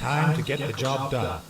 Time to get the job done.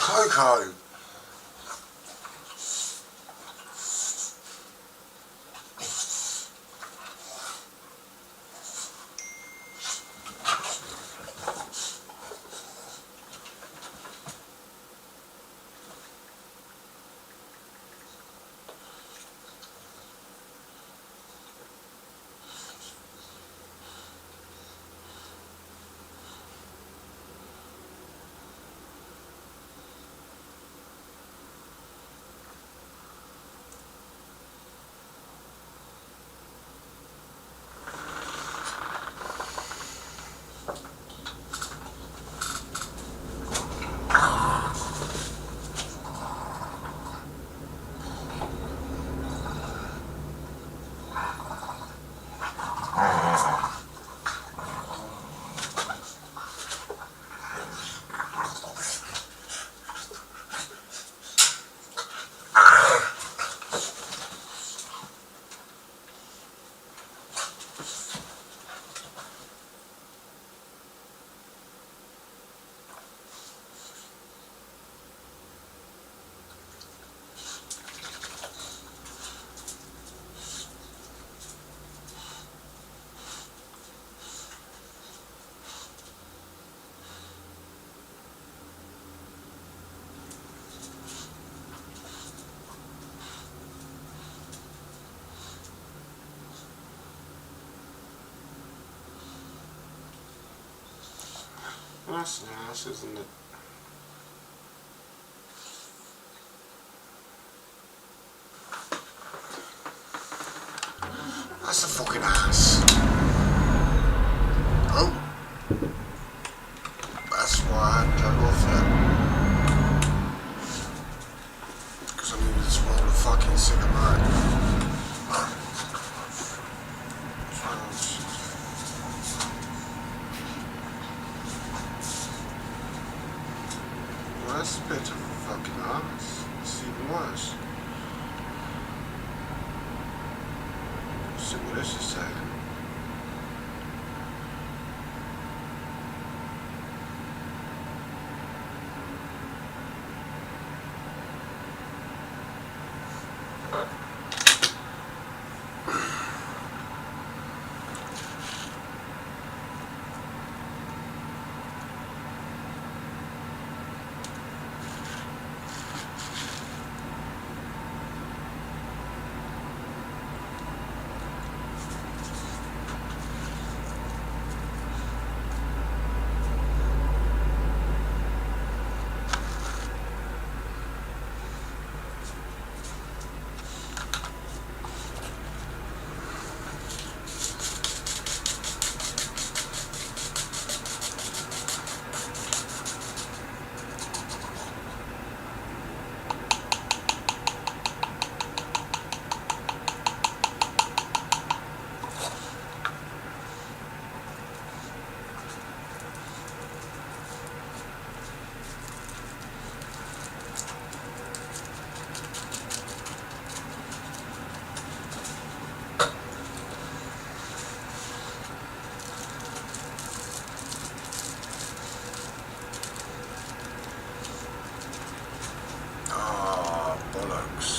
Coco. That's nice, isn't it? Oh, that's why I had to go off it. Because I needed to roll a fucking cigarette. Well, that's a bit of a fucking ass. It's even worse. Let's see what this is saying. Bollocks.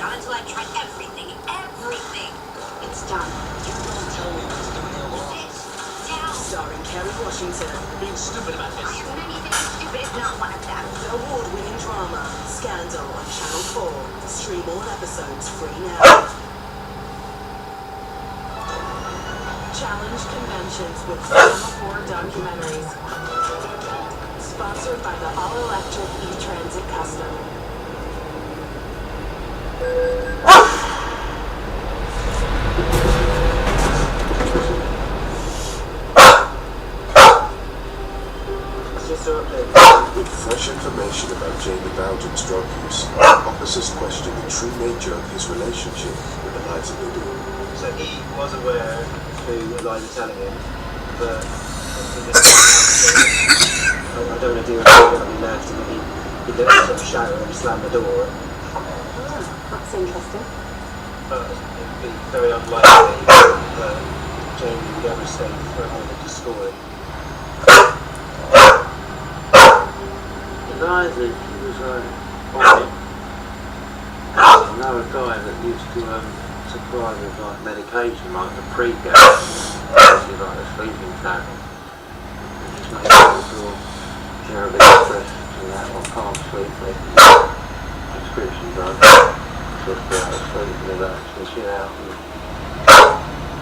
Not until I've tried everything. Everything. It's done. You don't tell me this to me alone. Sit down. Starring Kerry Washington. Being stupid about this. I have many things stupid is not one of them. Award-winning drama, Scandal on Channel 4. Stream all episodes free now. Challenge conventions with Channel 4 documentaries. Sponsored by the all-electric E-Transit Custom. Fresh information about Jamie Baldwin's drug use. Officers question the true nature of his relationship with Eliza Liddy. So he was aware who Eliza telling him, but I don't want to do it. I'm going to be left, and then he did a sort of shower and he slammed the door. That's interesting. But it'd be very unlikely that Jamie would ever stay for a moment to score it. Eliza, she was I know a guy that used to supply with like medication, like the pre-gas, actually like a sleeping tablet. Just made people share a bit of interest in that, or calm sleep with prescription drugs. Just be able to sleep with that, actually shit out and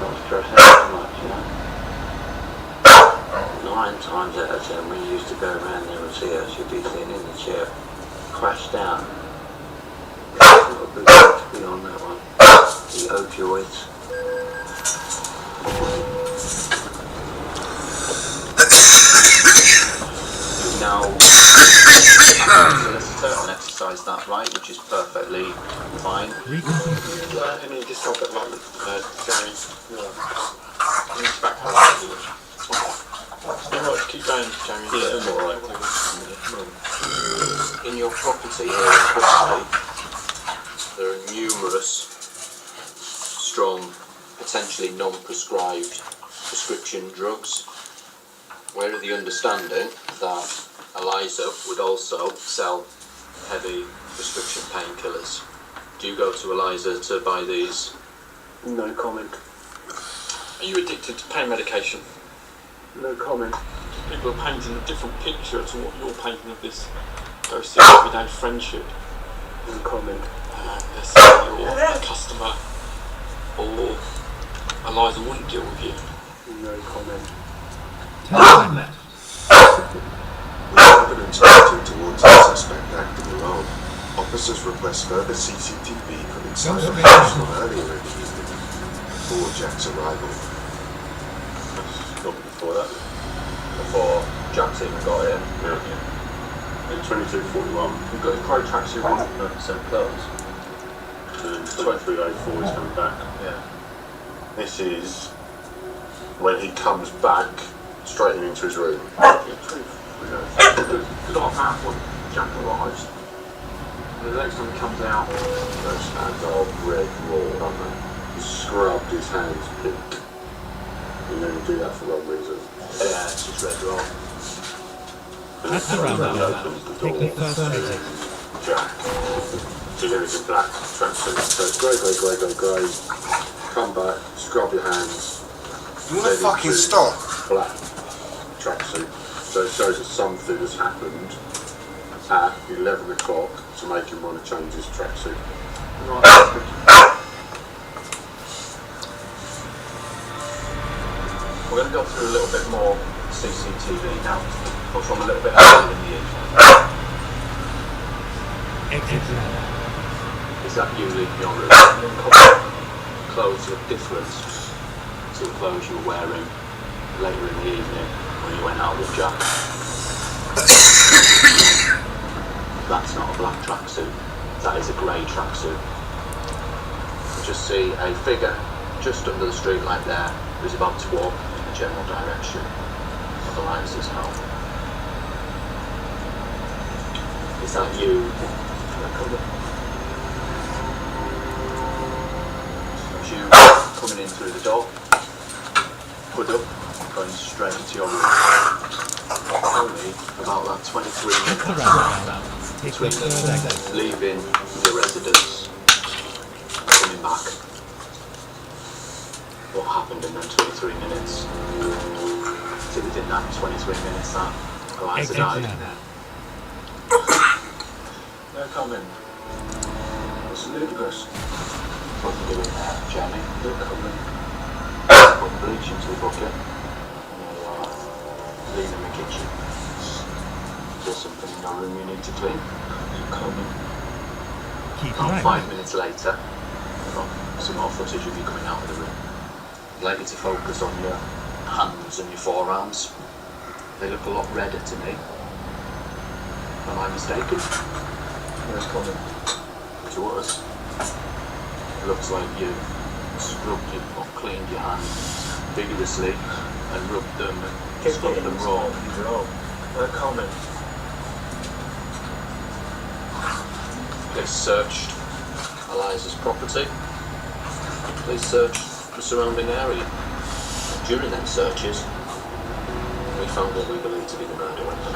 not stress out too much, you know. 9 times out of 10 when you used to go around there and see her, she'd be sitting in the chair, crashed down. Got a big to be on that one. The opioids. Now, solicitor and exercise that right, which is perfectly fine. Any discomfort at the moment, Jamie? Alright, keep going, Jamie. Yeah, I'm alright. In your property here in Bristol, there are numerous strong, potentially non-prescribed prescription drugs. We're of the understanding that Eliza would also sell heavy prescription painkillers. Do you go to Eliza to buy these? No comment. Are you addicted to pain medication? No comment. People are painting a different picture to what you're painting of this very serious everyday friendship. No comment. They're saying you're a customer, or Eliza wouldn't deal with you. No comment. Evidence pointing towards the suspect acting alone. Officers request further CCTV from inside the house from earlier in the evening before Jack's arrival. Not before that. Before Jack's even got in. In 2241, You've got his pro tracksuit on, so clothes. and 2304 is coming back. Yeah. This is when he comes back straight into his room. Because our half when Jack arrives, and the next time he comes out, Those hands are red raw, aren't they? He scrubbed his hands pink. And then do that for wrong reason. Yeah, it's just red raw. And he opens the door. Jack. He's in black tracksuit. So it's grey. Come back, scrub your hands. you want to fucking stop? Black tracksuit. So it shows that something has happened at 11 o'clock to make him want to change his tracksuit. We're going to go through a little bit more CCTV now, but from a little bit earlier in the evening. Is that you leaving your room? Clothes look different to the clothes you were wearing later in the evening when you went out with Jack. That's not a black tracksuit, that is a grey tracksuit. You just see a figure just under the street light there who's about to walk in the general direction of Eliza's home. Is that you? That's you coming in through the door, hood up, going straight into your room. Only about that 23 minutes between them leaving the residence coming back. What happened in them 23 minutes? See, within that 23 minutes that Eliza died. No comment. It's ludicrous. What are you doing there, Jamie? No comment. Put bleach into the bucket. And you'll leave in the kitchen. Is there something in your room you need to clean? No comment. About 5 minutes later, I've got some more footage of you coming out of the room. I'd like you to focus on your hands and your forearms. They look a lot redder to me. Am I mistaken? No comment. To us, it looks like you scrubbed or cleaned your hands vigorously and rubbed them and scrubbed them raw. No comment. Police searched Eliza's property. Police searched the surrounding area. During them searches, we found what we believe to be the murder weapon.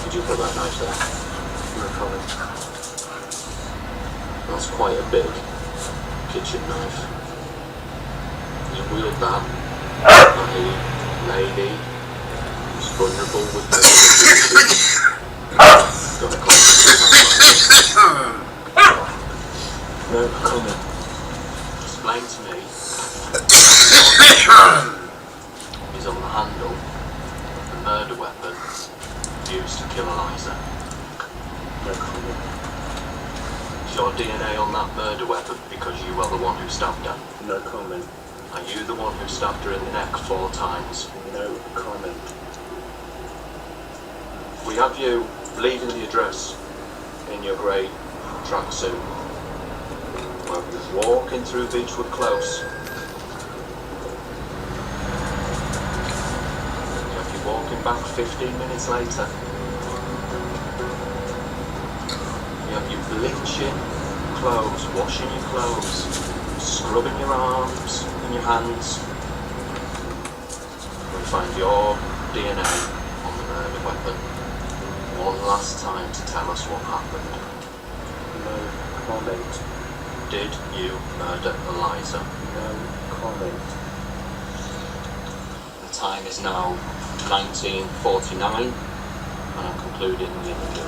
Did you put that knife there? No comment. That's quite a big kitchen knife. You wheeled that at a lady who's vulnerable with No comment. Explain to me is on the handle of the murder weapon used to kill Eliza. No comment. Is your DNA on that murder weapon because you are the one who stabbed her? No comment. Are you the one who stabbed her in the neck 4 times? No comment. We have you leaving the address in your grey tracksuit. We're walking through Beechwood Close. We have you walking back 15 minutes later. We have you bleaching clothes, washing your clothes, scrubbing your arms and your hands. We find your DNA on the murder weapon. One last time to tell us what happened. No comment. Did you murder Eliza? No comment. The time is now 19:49 and I'm concluding the interview.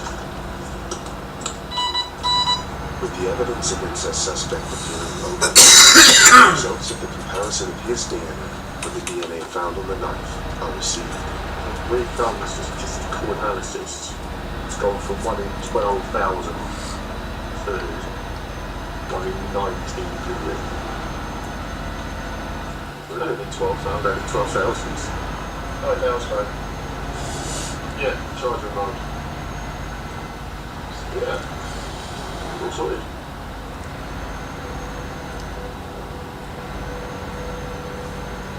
With the evidence against our suspect appearing overwhelming, the results of the comparison of his DNA with the DNA found on the knife are received. We've done this as just a core analysis. It's gone from 1 in 12,000 to 1 in 19 million. Only 12,000. Only 12,000. Oh, now it's fine. Yeah, charge remote. Yeah. All sorted.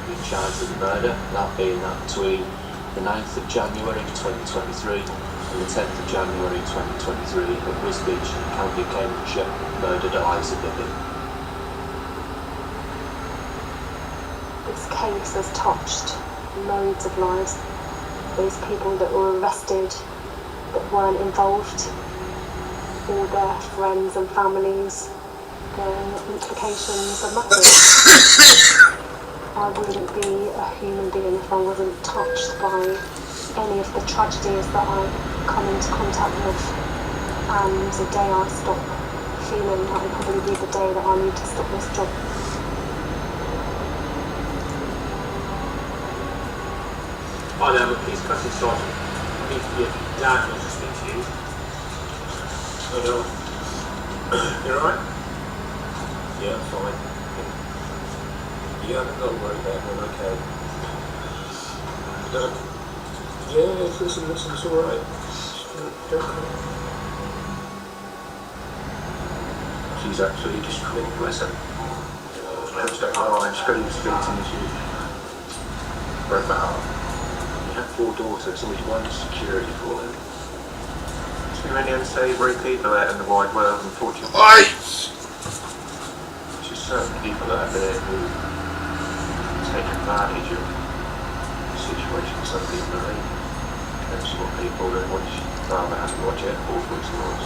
You're charged with murder, that being that between the 9th of January 2023 and the 10th of January 2023 at Wisbech, County Cambridgeshire, murdered Eliza Bibby. This case has touched loads of lives. Those people that were arrested that weren't involved, all their friends and families, the implications are massive. I wouldn't be a human being if I wasn't touched by any of the tragedies that I come into contact with. And the day I stop feeling, that will probably be the day that I need to stop this job. Hi there, I'm a police custody sergeant. Your dad wants to speak to you. Oh no. You alright? Yeah, I'm fine. You haven't got to worry about it, I'm okay. Yeah, listen, it's alright. Don't cry. She's actually just really bless her. I'm struggling to speak to you. Broke my heart. You have 4 daughters, always one security for them. There's been many unsavoury people out in the wide world, unfortunately. There's just certain people out there who take advantage of the situation some people are in. Those sort of people that once rather have to watch it all through stores.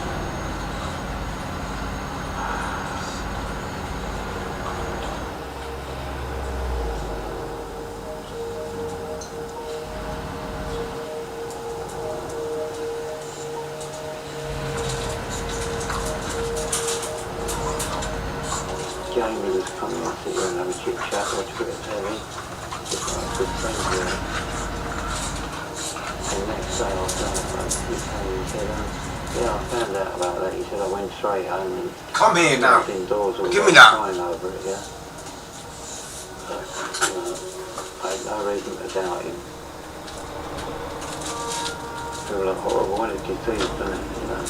Jamie was coming up here and have a chit chat, watch a bit of telly. Just like good friends there. And the next day I was he said, yeah, I found out about that. He said I went straight home and Come here now. was indoors all Give me the that. time over it, yeah. But, I had no reason to doubt him. Feel like horrible when it's deceived, doesn't it, you know?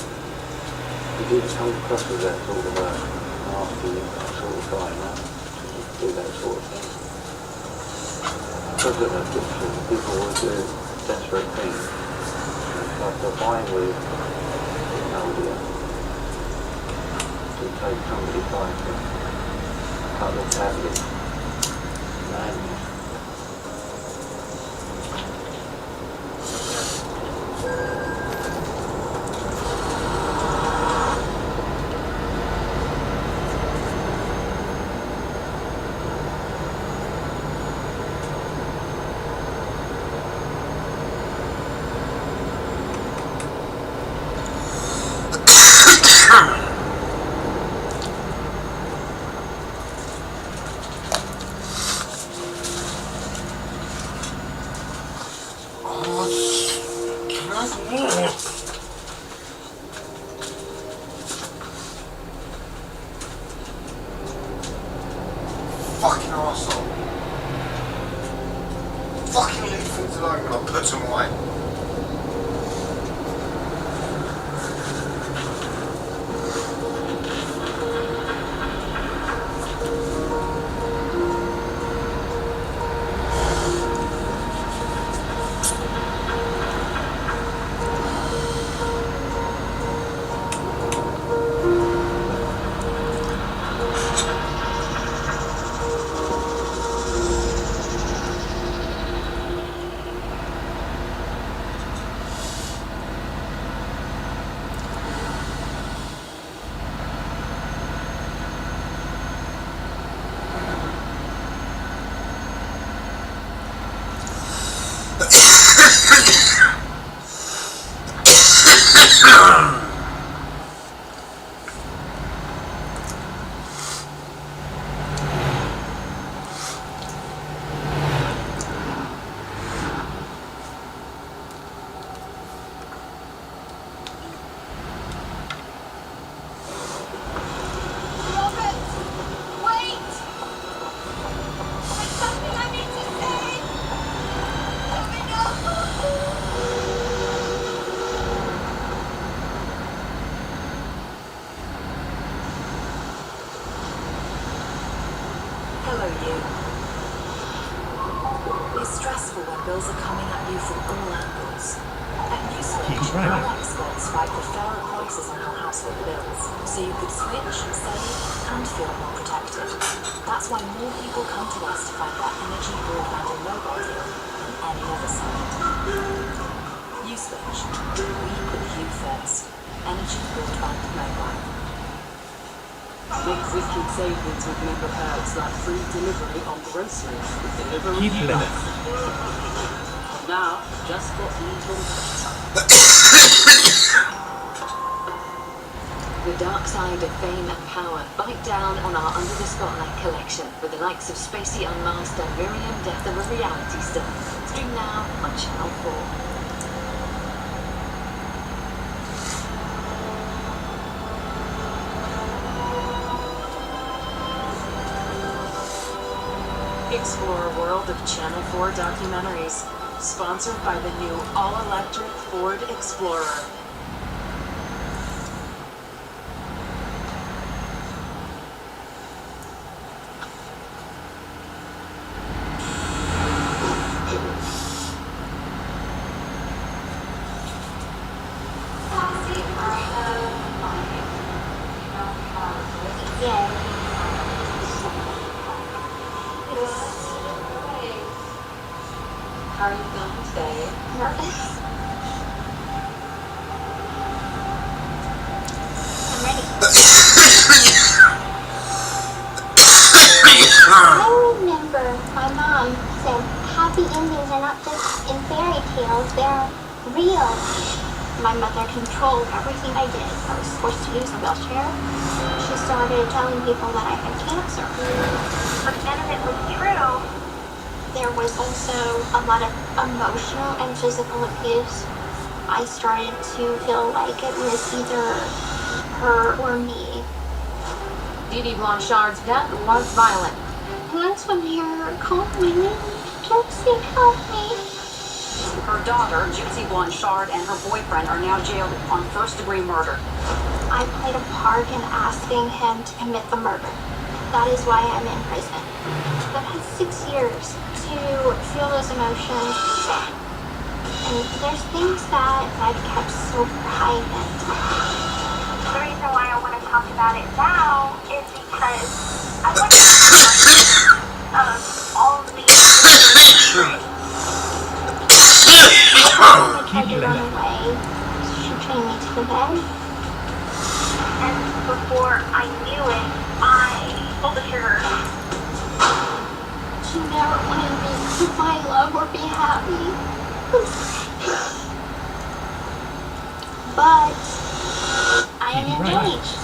He didn't come across with that sort of asking you that sort of guy, you know, to do that sort of thing. Because of addiction, people will do desperate things. It's like the wine with no idea. To take somebody's life and cut the tablets. Madness. Fucking arsehole. Fucking leave things alone when I put them away. Hello, you. It's stressful when bills are coming at you from all angles. At Newswitch, our experts fight for fairer prices on your household bills, so you could switch, save, and feel more protected. That's why more people come to us to find that energy, broadband, and mobile deal than any other site. Newswitch. We put you first. Energy, broadband, mobile. Make wicked savings with member perks like free delivery on groceries with delivery plus. Now, just got even better. The dark side of fame and power bite down on our Under the Spotlight collection with the likes of Spacey Unmasked and Miriam Death of a Reality Star. Stream now on Channel 4. Explore a world of Channel 4 documentaries, sponsored by the new all-electric Ford Explorer. How are you feeling today? Nervous. tales. They're real. My mother controlled everything I did. I was forced to use a wheelchair. She started telling people that I had cancer. But none of it was true. There was also a lot of emotional and physical abuse. I started to feel like it was either her or me. Dee Dee Blanchard's death was violent. And that's when Mira called my name. Gypsy, help me. Her daughter, Gypsy Blanchard, and her boyfriend are now jailed on first-degree murder. I played a part in asking him to commit the murder. That is why I'm in prison. I've had 6 years to feel those emotions. And there's things that I've kept so private. The reason why I want to talk about it now is because I want to of all of these I tried to run away. She chained me to the bed. And before I knew it, I pulled the trigger. She never wanted me to find love or be happy. But I am engaged.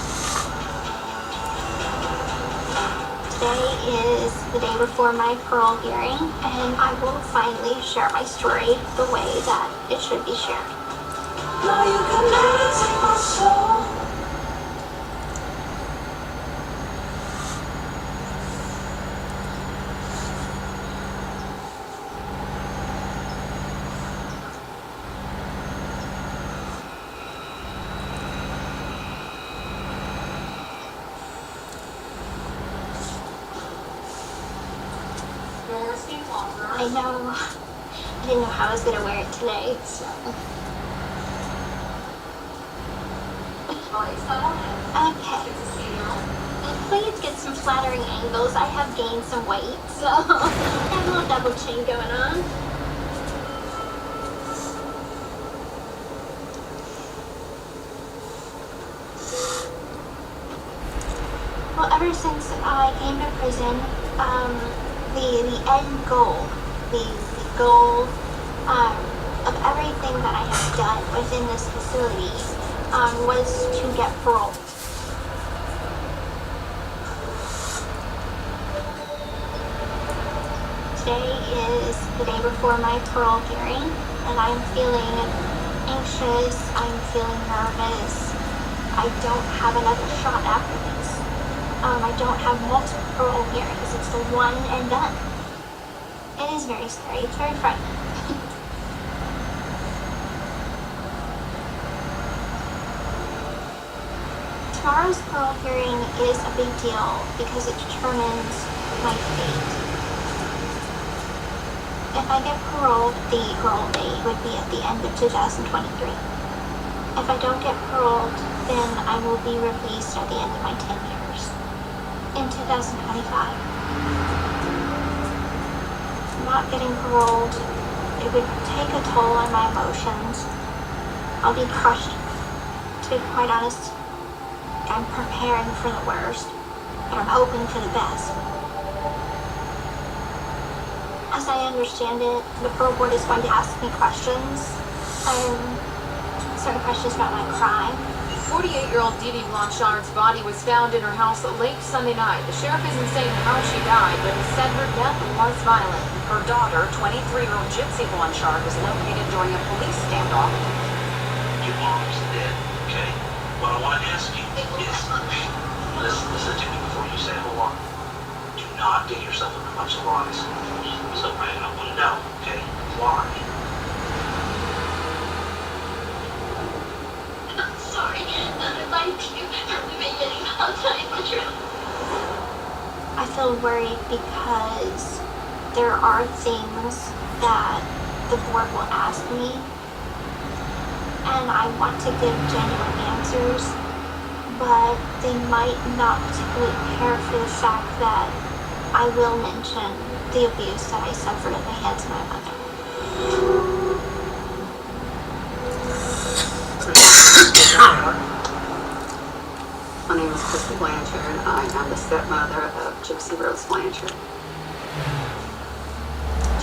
Today is the day before my parole hearing, and I will finally share my story the way that it should be shared. Now you can never take my soul. I know. I didn't know how I was going to wear it today, so. Okay. Please get some flattering angles. I have gained some weight, so I have a little double chin going on. Well, ever since I came to prison, the end goal, the goal of everything that I have done within this facility was to get parole. Today is the day before my parole hearing, and I'm feeling anxious, I'm feeling nervous. I don't have another shot after this. I don't have multiple parole hearings. It's the one and done. It is very scary. It's very frightening. Tomorrow's parole hearing is a big deal because it determines my fate. If I get paroled, the parole date would be at the end of 2023. If I don't get paroled, then I will be released at the end of my 10 years. In 2025. Not getting paroled, it would take a toll on my emotions. I'll be crushed. To be quite honest, I'm preparing for the worst, but I'm hoping for the best. As I understand it, the parole board is going to ask me questions. Certain questions about my crime. 48-year-old Dee Dee Blanchard's body was found in her house late Sunday night. The sheriff isn't saying how she died, but he said her death was violent. Her daughter, 23-year-old Gypsy Blanchard, was located during a police standoff. Your mom's dead, okay? What I want to ask you is, listen to me before you say a whole lot. Do not get yourself in a bunch of lies. So, Ryan, I want to know, okay? Why? I'm sorry that I lied to you from the beginning. I'll tell you the truth. I feel worried because there are things that the board will ask me, and I want to give genuine answers, but they might not particularly care for the fact that I will mention the abuse that I suffered at the hands of my mother. My name is Christy Blanchard, and I am the stepmother of Gypsy Rose Blanchard.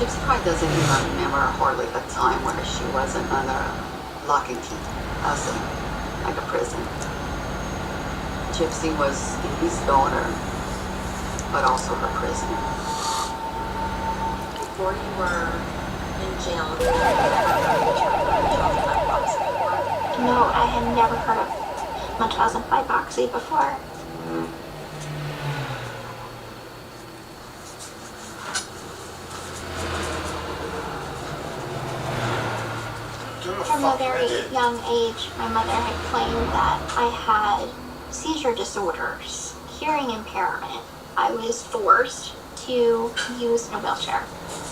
Gypsy probably doesn't even remember hardly a time where she wasn't under lock and key, like a prison. Gypsy was his daughter, but also her prison. Before you were in jail, have you ever heard of Munchausen by proxy before? No, I had never heard of Munchausen by proxy before. From a very young age, my mother had claimed that I had seizure disorders, hearing impairment. I was forced to use a wheelchair.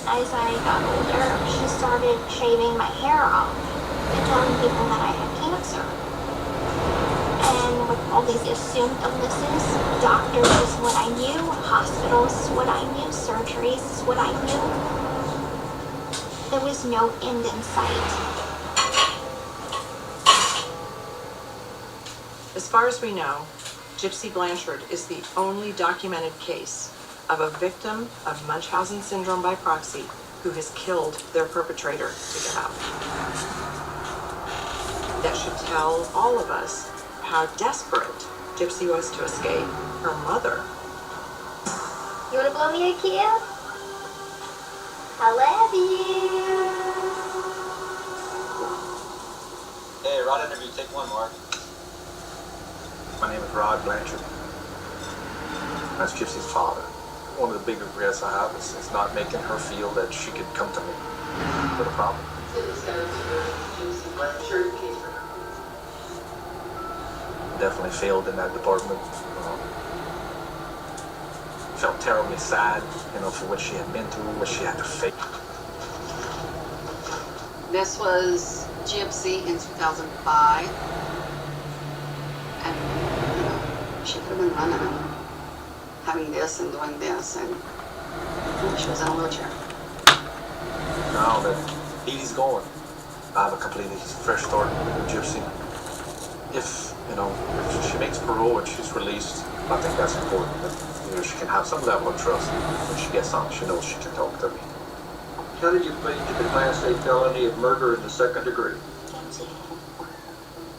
As I got older, she started shaving my hair off and telling people that I had cancer. And with all these assumed illnesses, doctors is what I knew, hospitals is what I knew, surgeries is what I knew. There was no end in sight. As far as we know, Gypsy Blanchard is the only documented case of a victim of Munchausen syndrome by proxy who has killed their perpetrator to get out. That should tell all of us how desperate Gypsy was to escape her mother. You wanna blow me a kiss? I love you. Hey, Rod interview, take one, Mark. My name is Rod Blanchard. That's Gypsy's father. One of the big regrets I have is not making her feel that she could come to me with a problem. Definitely failed in that department. Felt terribly sad, for what she had been through, what she had to face. This was Gypsy in 2005. And she could have been running and having this and doing this, and she was in a wheelchair. Now that he's gone, I have a completely fresh start with Gypsy. If she makes parole and she's released, I think that's important. That, she can have some level of trust. When she gets on, she knows she can talk to me. How did you plead to the Class A felony of murder in the second degree?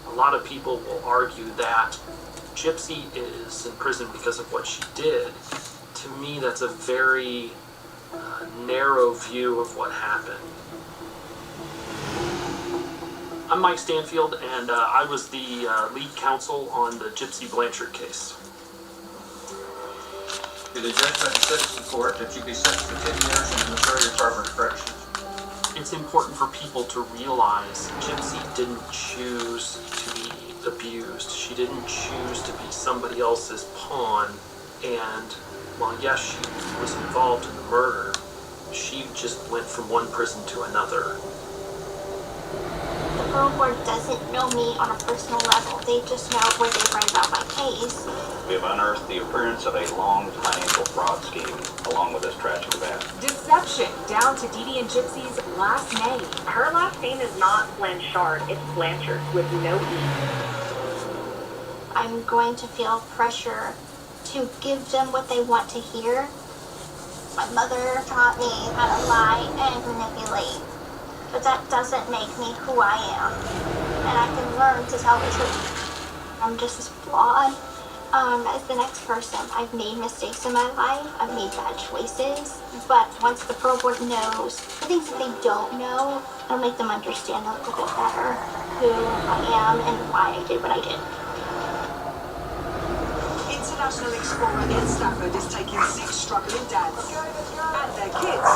A lot of people will argue that Gypsy is in prison because of what she did. To me, that's a very narrow view of what happened. I'm Mike Stanfield, and I was the lead counsel on the Gypsy Blanchard case. Did the judgment and sentence court that you be sentenced to 10 years in the Missouri Department of Corrections? It's important for people to realize Gypsy didn't choose to be abused. She didn't choose to be somebody else's pawn, and while yes, she was involved in the murder, she just went from one prison to another. The parole board doesn't know me on a personal level. They just know what they read about my case. We have unearthed the appearance of a long financial fraud scheme along with this tragic event. Deception, down to Dee Dee and Gypsy's last name. Her last name is not Blanchard, it's Blanchard with no E. I'm going to feel pressure to give them what they want to hear. My mother taught me how to lie and manipulate, but that doesn't make me who I am, and I can learn to tell the truth. I'm just as flawed as the next person. I've made mistakes in my life, I've made bad choices, but once the parole board knows the things that they don't know, it'll make them understand a little bit better who I am and why I did what I did. International Explorer in Stafford is taking 6 struggling dads and their kids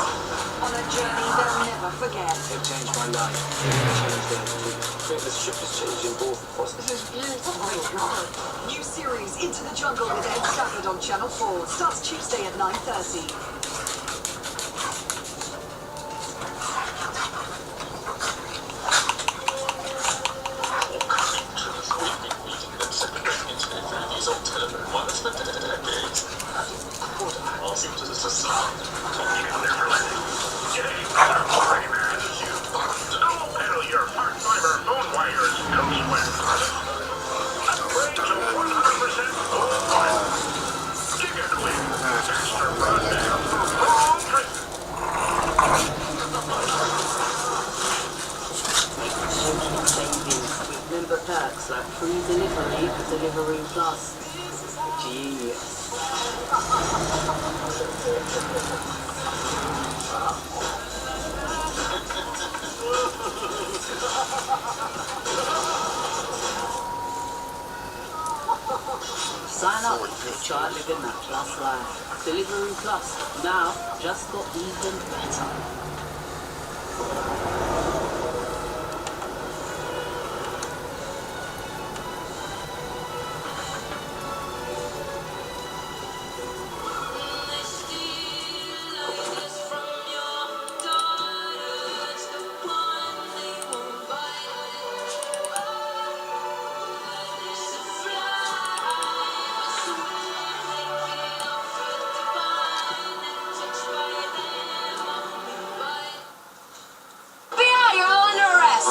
on a journey they'll never forget. It changed my life. It changed theirs too. I think this ship is changing both of us. This is beautiful. Oh my God. New series Into the Jungle with Ed Stafford on Channel 4 starts Tuesday at 9:30. Extra broadband. savings with member perks like free delivery with Deliveroo Plus. Genius. Sign up and start living that Plus life. Deliveroo Plus, now just got even better.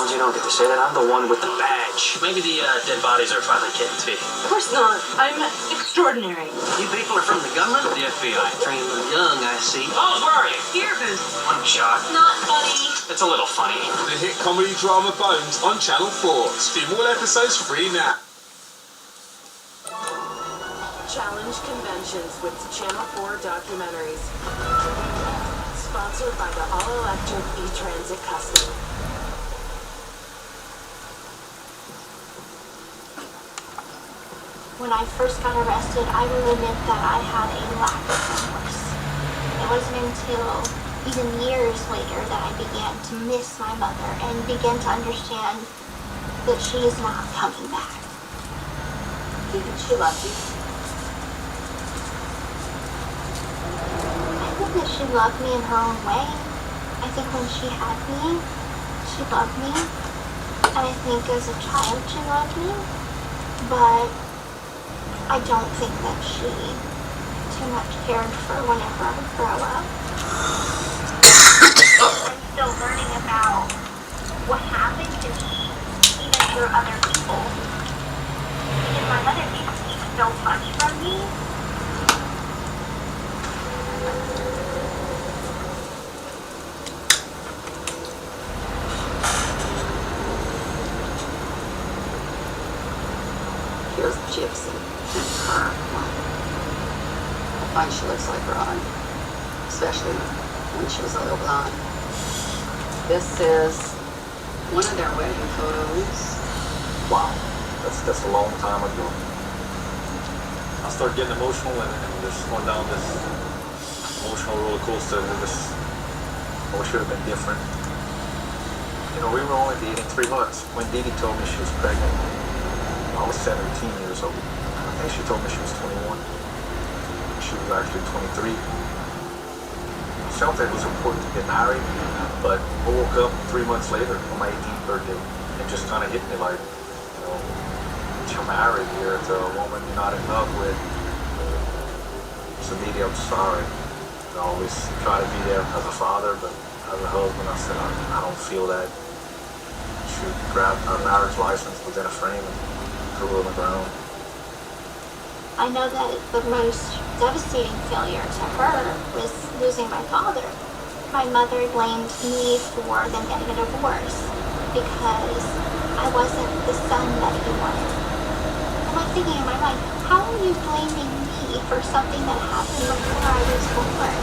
You don't get to say that. I'm the one with the badge. Maybe the dead bodies are finally getting to you. Of course not. I'm extraordinary. You people are from the government or the FBI? Trained them young, I see. Oh, where are you? Here, Booth. One shot. Not funny. It's a little funny. The hit comedy drama Bones on Channel 4. Stream all episodes free now. Challenge conventions with Channel 4 documentaries. Sponsored by the all-electric E-Transit Custom. When I first got arrested, I will admit that I had a lack of remorse. It wasn't until even years later that I began to miss my mother and began to understand that she is not coming back. Didn't she love you? I think that she loved me in her own way. I think when she had me, she loved me. And I think as a child she loved me. But I don't think that she too much cared for whenever I would grow up. I'm still learning about what happened to me, even through other people. Because my mother used to keep so much from me. Here's Gypsy. I find she looks like Ron, especially when she was a little blonde. This is one of their wedding photos. Wow, that's a long time ago. I started getting emotional and just going down this emotional roller coaster. I wish it would have been different. You know, we were only dating 3 months when Dee Dee told me she was pregnant. I was 17 years old. I think she told me she was 21. She was actually 23. I felt that it was important to get married, but I woke up 3 months later on my 18th birthday and just kind of hit me like, you know, you're married here to a woman you're not in love with. So Dee Dee, I'm sorry. I always try to be there as a father, but as a husband, I said, I don't feel that. She grabbed our marriage license within a frame and threw it on the ground. I know that the most devastating failure to her was losing my father. My mother blamed me for them getting a divorce because I wasn't the son that he wanted. I'm like thinking in my mind, how are you blaming me for something that happened before I was born?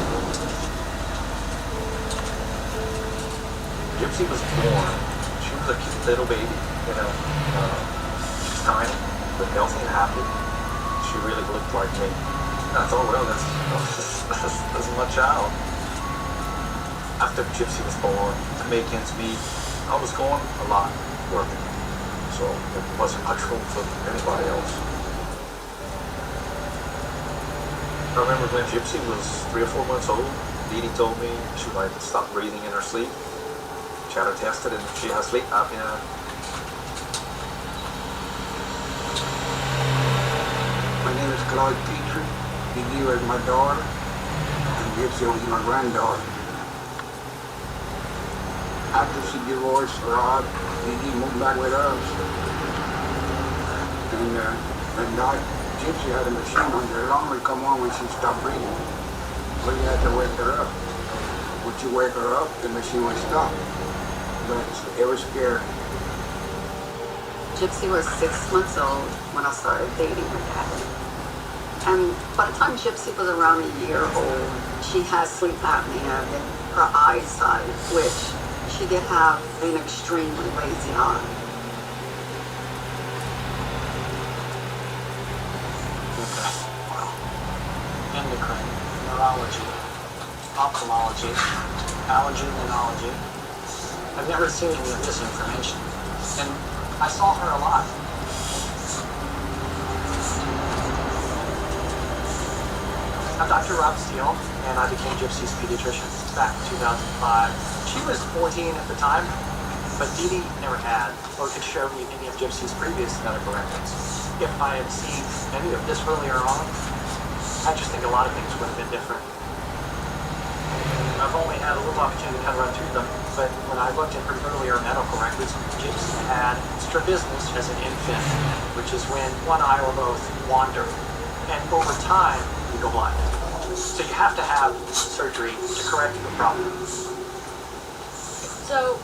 Gypsy was born. She was a cute little baby, you know. She's tiny, but healthy and happy. She really looked like me. And I thought, well, that's my child. After Gypsy was born, to make ends meet, I was going a lot working. So it wasn't much room for anybody else. I remember when Gypsy was 3 or 4 months old, Dee Dee told me she might stop breathing in her sleep. She had her tested and she has sleep apnea. My name is Clyde Petrie. Dee Dee was my daughter, and Gypsy was my granddaughter. After she divorced Rod, Dee Dee moved back with us. And that night, Gypsy had a machine on her alarm would come on when she stopped breathing. But you had to wake her up. Once you wake her up, the machine would stop. But it was scary. Gypsy was 6 months old when I started dating her dad. And by the time Gypsy was around a year old, she had sleep apnea and her eyesight, which she did have an extremely lazy eye. Okay. Well, endocrine, neurology, ophthalmology, allergy, immunology. I've never seen any of this information. And I saw her a lot. I'm Dr. Rob Steele, and I became Gypsy's pediatrician back in 2005. She was 14 at the time, but Dee Dee never had or could show me any of Gypsy's previous medical records. If I had seen any of this earlier on, I just think a lot of things would have been different. I've only had a little opportunity to kind of run through them, but when I looked at her earlier medical records, Gypsy had strabismus as an infant, which is when one eye or both wander, and over time, you go blind. So you have to have surgery to correct the problem. So,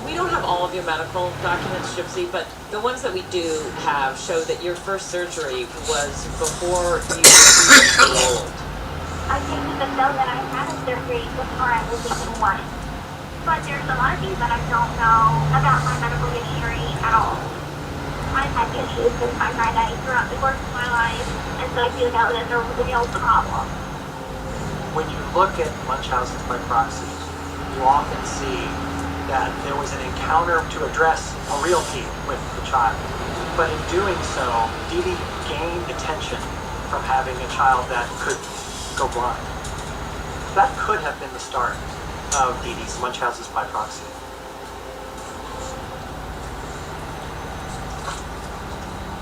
we don't have all of your medical documents, Gypsy, but the ones that we do have show that your first surgery was before you were old. I came to the know that I had a surgery before I was even 1. But there's a lot of things that I don't know about my medical history at all. I've had issues with my right eye throughout the course of my life, and so I do know that there was a real problem. When you look at Munchausen's by proxy, you often see that there was an encounter to address a real need with the child. But in doing so, Dee Dee gained attention from having a child that could go blind. That could have been the start of Dee Dee's Munchausen's by proxy.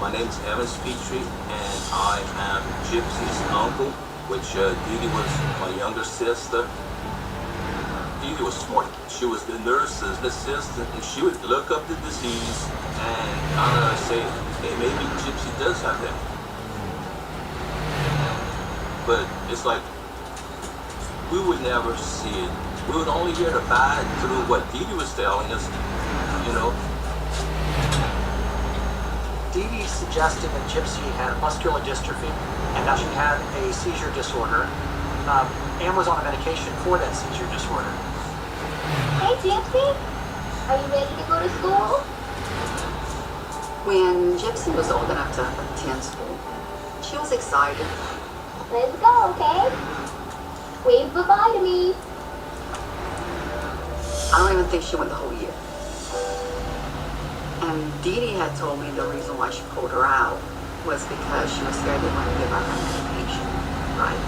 My name's Evans Petrie, and I am Gypsy's uncle, which Dee Dee was my younger sister. Dee Dee was smart. She was the nurse's assistant, and she would look up the disease and kind of say, hey, maybe Gypsy does have that. But it's like, we would never see it. We would only hear the bad through what Dee Dee was telling us, you know. Dee Dee suggested that Gypsy had muscular dystrophy and that she had a seizure disorder. Anne was on a medication for that seizure disorder. Hey, Gypsy, are you ready to go to school? When Gypsy was old enough to attend school, she was excited. Let's go, okay? Wave goodbye to me. I don't even think she went the whole year. And Dee Dee had told me the reason why she pulled her out was because she was scared they wouldn't give her her medication, right?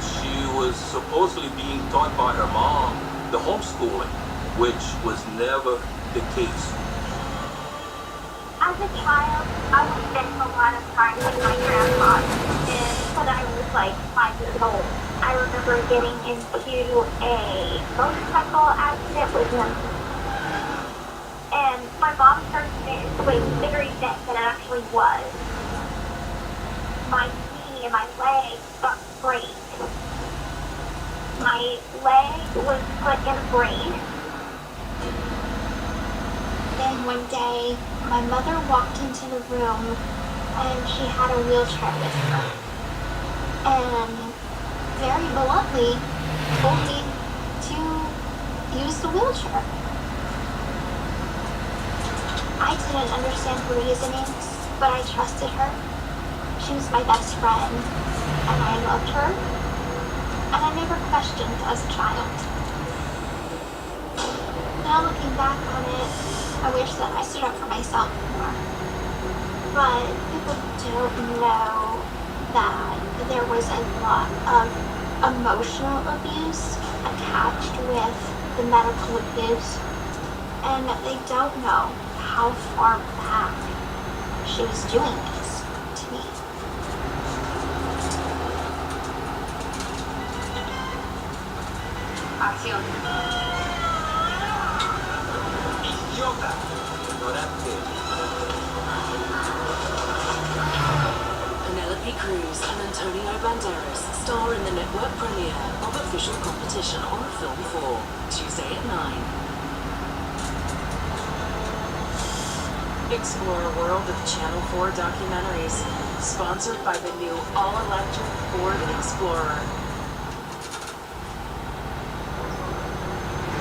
She was supposedly being taught by her mom the homeschooling, which was never the case. As a child, I would spend a lot of time with my grandpa, and when I was like 5 years old, I remember getting into a motorcycle accident with him. And my mom turned it into a bigger event than it actually was. My knee and my leg got braced. My leg was put in a brace. Then one day, my mother walked into the room and she had a wheelchair with her. And very bluntly told me to use the wheelchair. I didn't understand her reasonings, but I trusted her. She was my best friend, and I loved her, and I never questioned as a child. Now looking back on it, I wish that I stood up for myself more. But people don't know that there was a lot of emotional abuse attached with the medical abuse, and they don't know how far back she was doing this to me. Acción. Idiota. Penelope Cruz and Antonio Banderas star in the network premiere of Official Competition on Film 4, Tuesday at 9. Explore a world of Channel 4 documentaries, sponsored by the new all-electric Ford Explorer.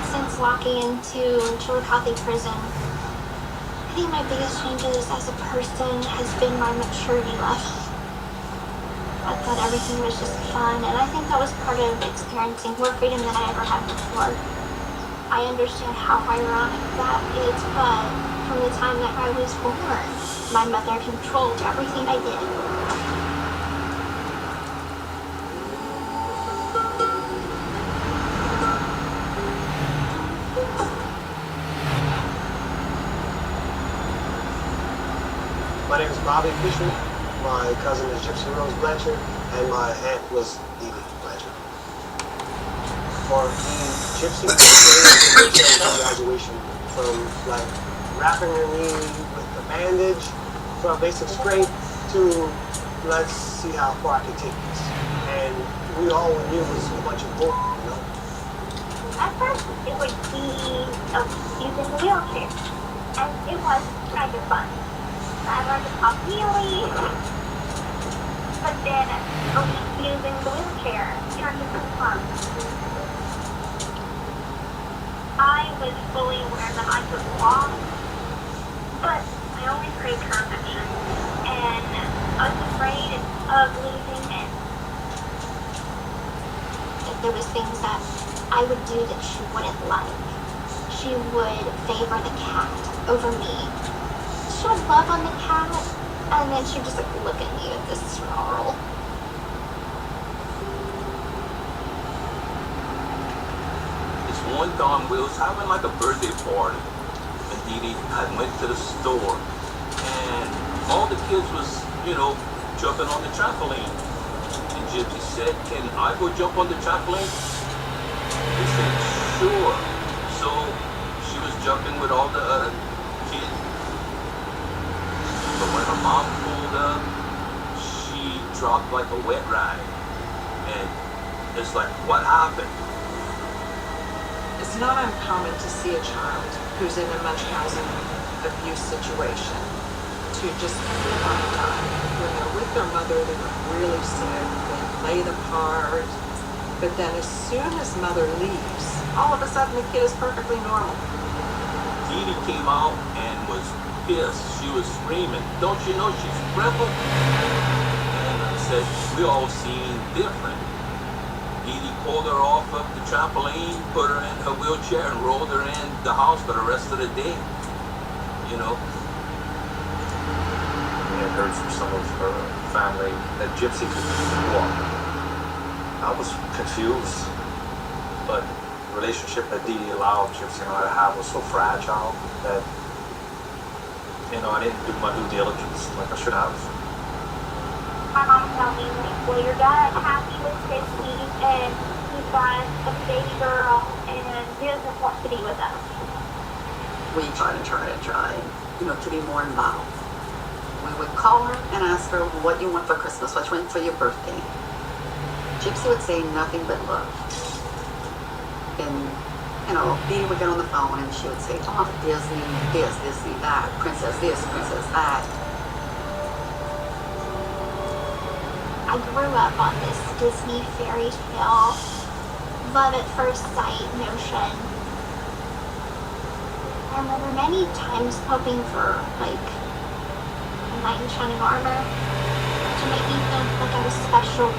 Since walking into Chillicothe prison, I think my biggest changes as a person has been my maturity level. I thought everything was just fun, and I think that was part of experiencing more freedom than I ever had before. I understand how ironic that is, but from the time that I was born, my mother controlled everything I did. My name is Bobby Fisher. My cousin is Gypsy Rose Blanchard, and my aunt was Edie Blanchard. For the Gypsy, graduation from like wrapping her knee with the bandage from basic strength to let's see how far I can take this. And we all knew it was a bunch of bull, you know. At first, it would be using the wheelchair, and it was kind of fun. I learned to pop wheelie, but then using the wheelchair turned into fun. I was fully aware that I could walk, but I always craved her affection, and I was afraid of losing it. If there was things that I would do that she wouldn't like, she would favor the cat over me. She would love on the cat, and then she'd just like look at me with this snarl. This one time we was having like a birthday party, and Dee Dee had went to the store, and all the kids was, you know, jumping on the trampoline. And Gypsy said, "Can I go jump on the trampoline?" They said, "Sure." So she was jumping with all the other kids. But when her mom pulled up, she dropped like a wet rag. And it's like, what happened? It's not uncommon to see a child who's in a Munchausen abuse situation to just live on a dime. When they're with their mother, they're really sick, they play the part, but then as soon as mother leaves, all of a sudden the kid is perfectly normal. Dee Dee came out and was pissed. She was screaming, "Don't you know she's crippled?" And I said, "We all seen different." Dee Dee pulled her off of the trampoline, put her in her wheelchair, and rolled her in the house for the rest of the day. You know? We had heard from some of her family that Gypsy could walk. I was confused, but the relationship that Dee Dee allowed Gypsy and I to have was so fragile that, you know, I didn't do my due diligence like I should have. My mom told me, like, well, your dad happy with Gypsy, and he's got a baby girl, and he doesn't want to be with us. We try, you know, to be more involved. We would call her and ask her, what do you want for Christmas? What do you want for your birthday? Gypsy would say nothing but love. And, you know, Dee would get on the phone and she would say, oh, Disney this, Disney that, princess this, princess that. I grew up on this Disney fairy tale, love at first sight notion. I remember many times hoping for, like, a knight in shining armor to make me feel like I was special.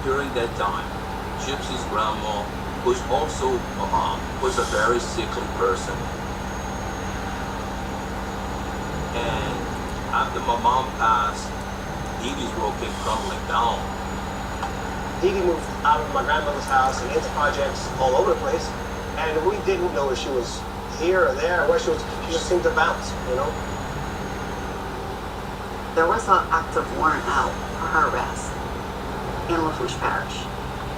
During that time, Gypsy's grandma, who's also my mom, was a very sickly person. And after my mom passed, Dee Dee's world came crumbling down. Dee Dee moved out of my grandmother's house and into projects all over the place, and we didn't know if she was here or there, where she was. She just seemed to bounce, you know. There was an active warrant out for her arrest in Lafourche Parish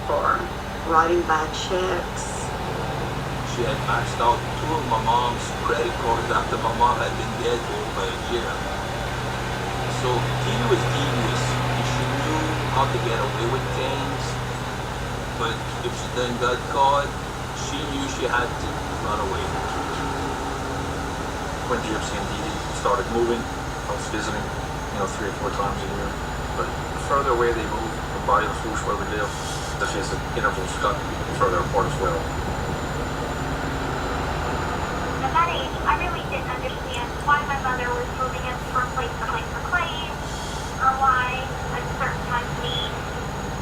for writing bad checks. She had maxed out 2 of my mom's credit cards after my mom had been dead for over a year. So Dee Dee was devious, and she knew how to get away with things. But if she then got caught, she knew she had to run away. When Gypsy and Dee Dee started moving, I was visiting, 3 or 4 times a year. But the further away they moved from Barry LaFouche where we live, the visit intervals got further apart as well. At that age, I really didn't understand why my mother was moving us from place to place, or why at certain times we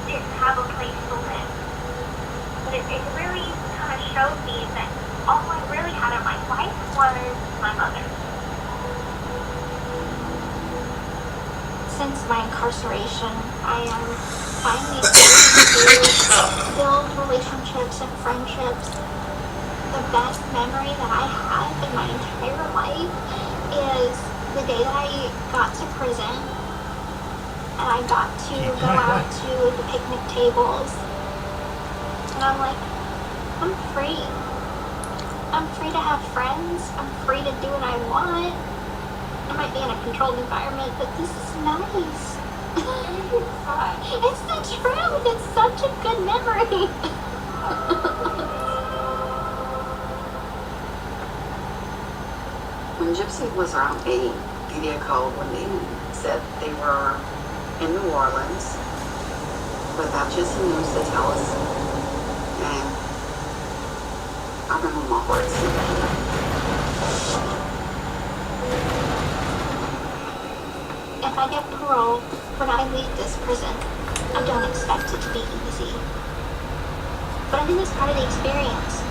didn't have a place to live. But it really kind of showed me that all I really had in my life was my mother. Since my incarceration, I am finally starting to build relationships and friendships. The best memory that I have in my entire life is the day that I got to prison and I got to go out to the picnic tables. And I'm like, I'm free. I'm free to have friends. I'm free to do what I want. I might be in a controlled environment, but this is nice. It's the truth. It's such a good memory. When Gypsy was around 8, Dee Dee called when they said they were in New Orleans without just the news to tell us. And I remember my heart sinking. If I get parole when I leave this prison, I don't expect it to be easy. But I think that's part of the experience,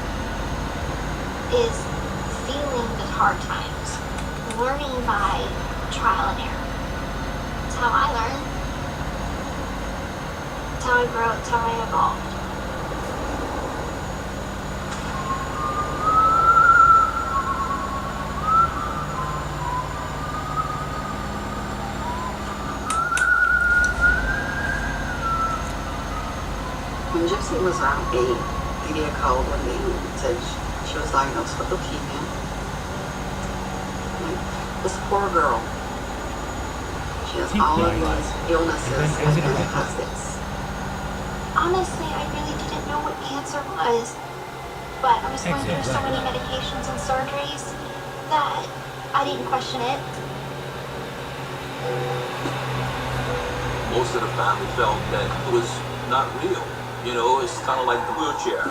is feeling the hard times, learning by trial and error. It's how I learn. It's how I grow. It's how I evolve. When Gypsy was around 8, Dee Dee called one day and said she was diagnosed with leukemia. Like, this poor girl, she has all of these illnesses and then has this. Honestly, I really didn't know what cancer was, but I was going through so many medications and surgeries that I didn't question it. Most of the family felt that it was not real. It's kind of like the wheelchair.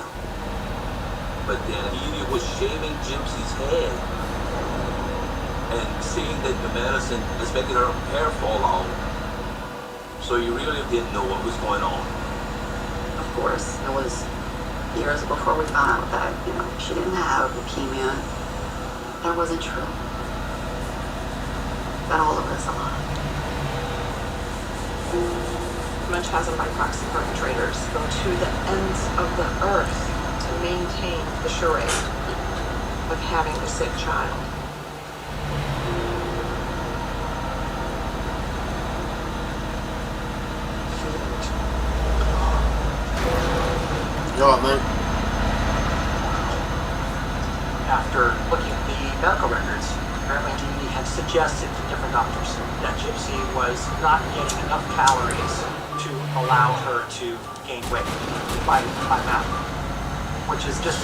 But then Edie was shaving Gypsy's head and seeing that the medicine is making her hair fall out. So you really didn't know what was going on. Of course, it was years before we found out that, she didn't have leukemia. That wasn't true. That all of us alive. Munchausen by proxy perpetrators go to the ends of the earth to maintain the charade of having a sick child. You alright, mate? After looking at the medical records, apparently Dee had suggested to different doctors that Gypsy was not getting enough calories to allow her to gain weight by mouth, which is just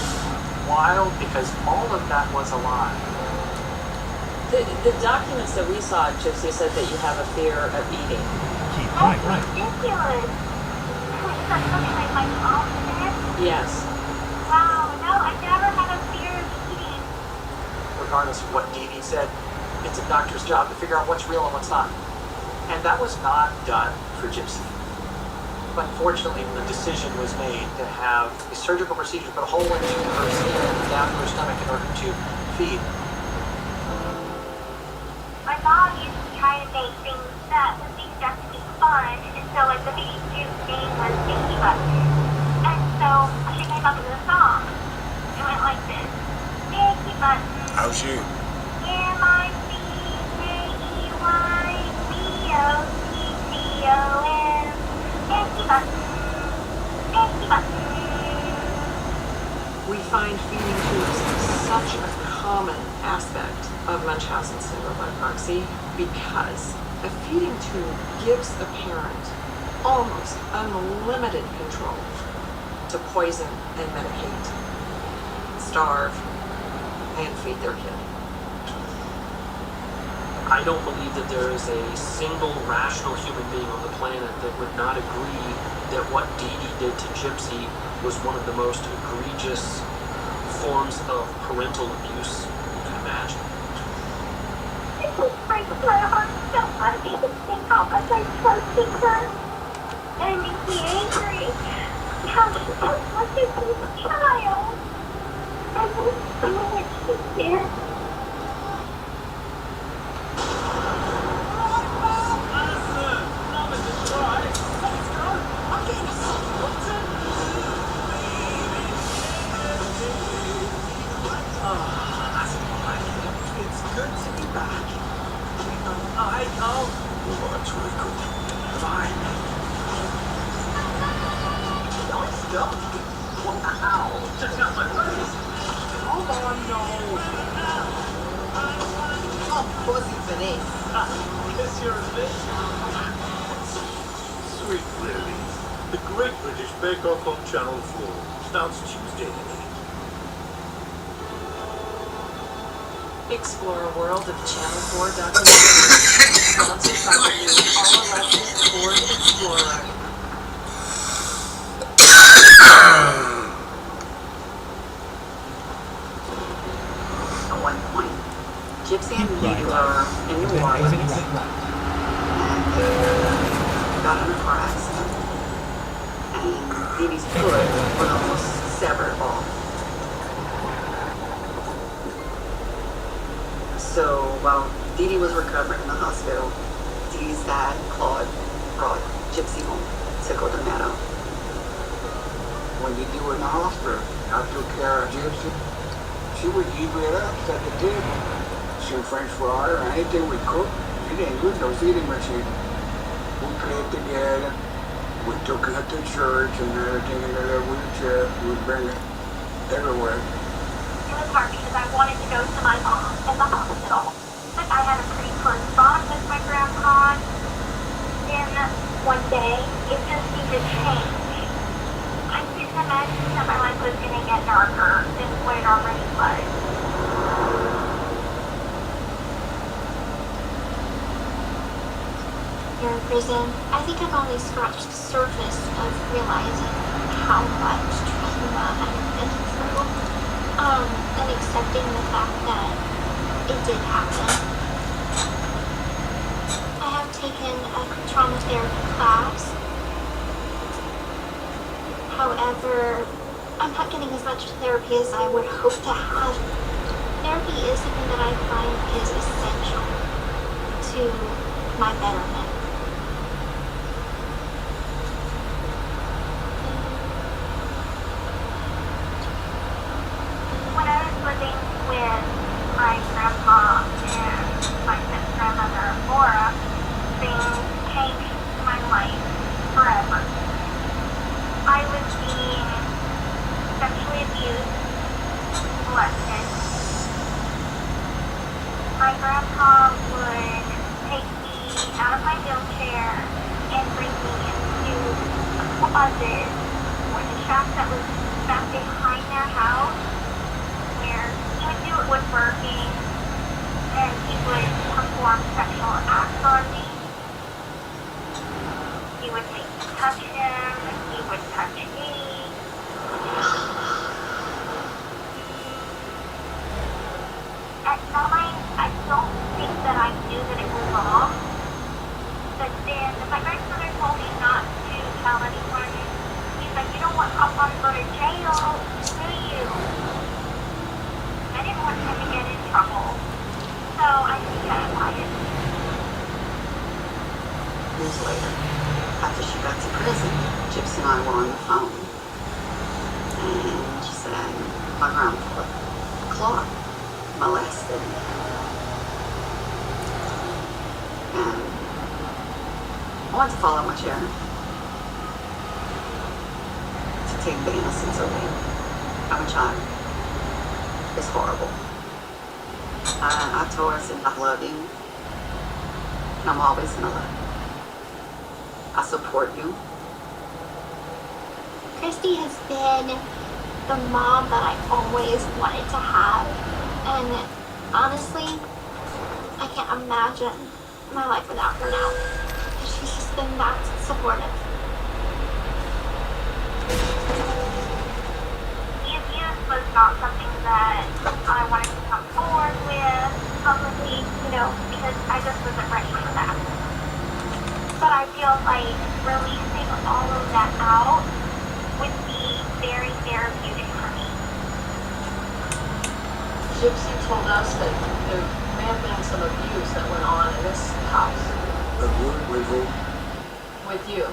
wild because all of that was a lie. The documents that we saw, Gypsy said that you have a fear of eating. Right. Ridiculous. Is that something like my mom said? Yes. Wow, no, I never had a fear of eating. Regardless of what Dee Dee said, it's a doctor's job to figure out what's real and what's not. And that was not done for Gypsy. Unfortunately, when the decision was made to have a surgical procedure put a hole into her skin and down to her stomach in order to feed. My mom used to try to make things that would be just to be fun, and so like the baby Duke's name was Dinky Button. And so she came up with a song. It went like this. Dinky Button. How's you? M-I-C-K-E-Y-B-O-C-C-O-N. Dinky Button. Dinky Button. We find feeding tubes such a common aspect of Munchausen syndrome by proxy because a feeding tube gives a parent almost unlimited control to poison and medicate. starve and feed their kid. I don't believe that there is a single rational human being on the planet that would not agree that what Dee Dee did to Gypsy was one of the most egregious forms of parental abuse you can imagine. It just breaks my heart so much to think how much I trusted her. And it makes me angry how she took such a good child. And was so much she did. Sweet Lily. The Great British Bake Off on Channel 4 starts Tuesday night. Explore a world of Channel 4 documentaries, sponsored by the new all-electric Ford Explorer. At one point, Gypsy and Dee were in New Orleans and got in a car accident. And Dee Dee's foot was almost severed off. So while Dee Dee was recovering in the hospital, Dee Dee's dad, Claude, brought Gypsy home to go to Meadow. When Dee Dee was in the hospital, I took care of Gypsy. She would eat with us at the table. Some French fries or anything we cooked. She didn't use those eating machines. We played together. We took her to church and everything in a little wheelchair. We'd bring it everywhere. It was hard because I wanted to go to my mom in the hospital. But I had a pretty close bond with my grandpa. Then one day, it just seemed to change. I didn't imagine that my life was going to get darker than what it already was. Here in prison, I think I've only scratched the surface of realizing how much trauma I've been through, and accepting the fact that it did happen. I have taken a trauma therapy class. However, I'm not getting as much therapy as I would hope to have. Therapy is something that I find is essential to my betterment. When I was living with my grandpa and my step-grandmother, Laura, things changed my life forever. I was being sexually abused, molested. My grandpa would take me out of my wheelchair and bring me into a closet or the shack that was back behind their house, where he would do woodworking and he would perform sexual acts on me. He would make me touch him, he would touch me. At night, I don't think that I knew that it was wrong. But then my grandmother told me not to tell anyone. He's like, you don't want Papa to go to jail, do you? I didn't want him to get in trouble. So I just kept quiet. Years later, after she got to prison, Gypsy and I were on the phone. And she said, my grandpa, Claude, molested me. And I wanted to fall out my chair to take the innocence away. I'm a child. It's horrible. I told her, I said, I love you. And I'm always gonna love you. I support you. Christy has been the mom that I always wanted to have. And honestly, I can't imagine my life without her now. She's just been that supportive. The abuse was not something that I wanted to come forward with publicly, because I just wasn't ready for that. But I feel like releasing all of that out would be very therapeutic for me. Gypsy told us that there may have been some abuse that went on in this house. Abuse with who? With you,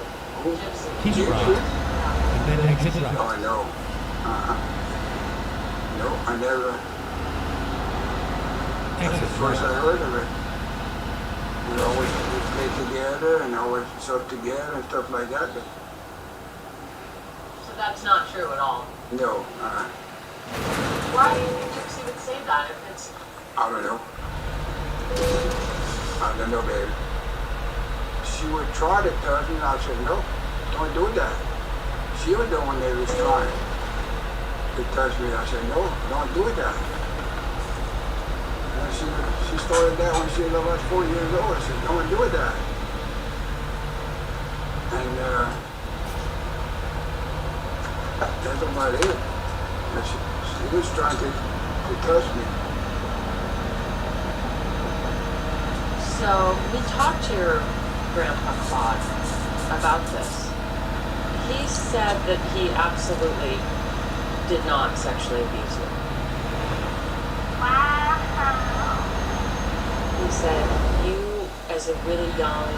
Gypsy. He's right. And then exit right. Oh, no. No, I never. That's the first I heard of it. We always play together and always sub together and stuff like that. But So that's not true at all. no, Why do you think Gypsy would say that if it's... I don't know. I don't know, baby. She would try to touch me, and I said, no, don't do that. She was the one that was trying to touch me. I said, no, don't do that. And she started that when she was about 4 years old. I said, don't do that. And that's about it. And she was trying to touch me. So, we talked to your grandpa Claude about this. He said that he absolutely did not sexually abuse you. Wow. He said you, as a really young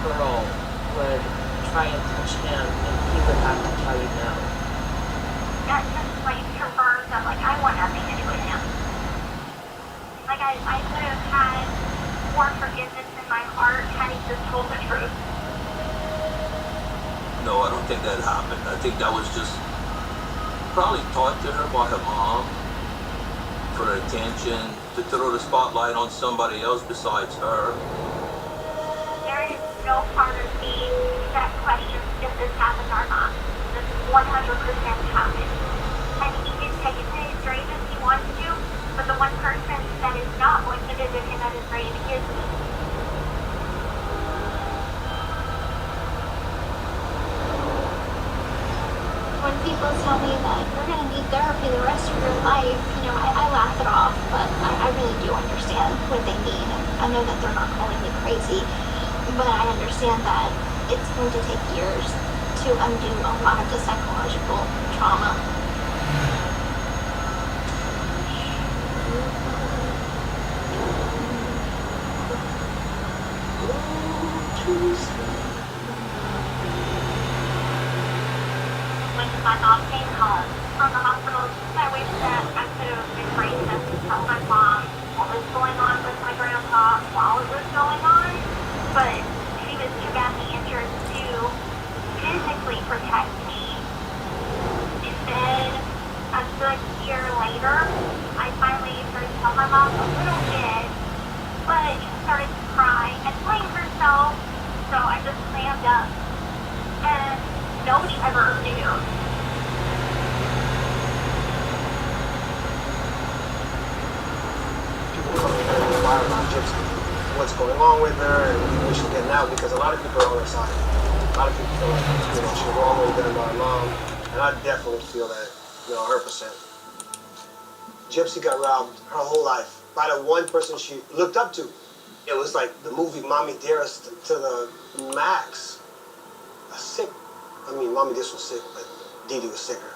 girl, would try and touch him and he would have to tell you no. That just confirms that I want nothing to do with him. I could have had more forgiveness in my heart had he just told the truth. No, I don't think that happened. I think that was just probably taught to her by her mom for attention, to throw the spotlight on somebody else besides her. There is no part of me that questions if this happened or not. This 100% happened. And he can take it to his grave if he wants to, but the one person that is not going to visit him at his grave is me. When people tell me that you're going to need therapy the rest of your life, I laugh it off, but I really do understand what they mean. I know that they're not calling me crazy, but I understand that it's going to take years to undo a lot of the psychological trauma. When my mom came home from the hospital, I wish that I could have been brave enough to tell my mom what was going on with my grandpa while it was going on, but she was too badly injured to physically protect me. Instead, a good year later, I finally started to tell my mom a little bit, but she started to cry and blame herself, so I just clammed up. And nobody ever knew. People come in and inquire about Gypsy, what's going on with her, and what she's getting out, because a lot of people are on her side. A lot of people feel like she's wrong way better than my mom, and I definitely feel that, 100%. Gypsy got robbed her whole life by the one person she looked up to. It was like the movie Mommy Dearest to the max. Mommy Dearest was sick, but Dee Dee was sicker.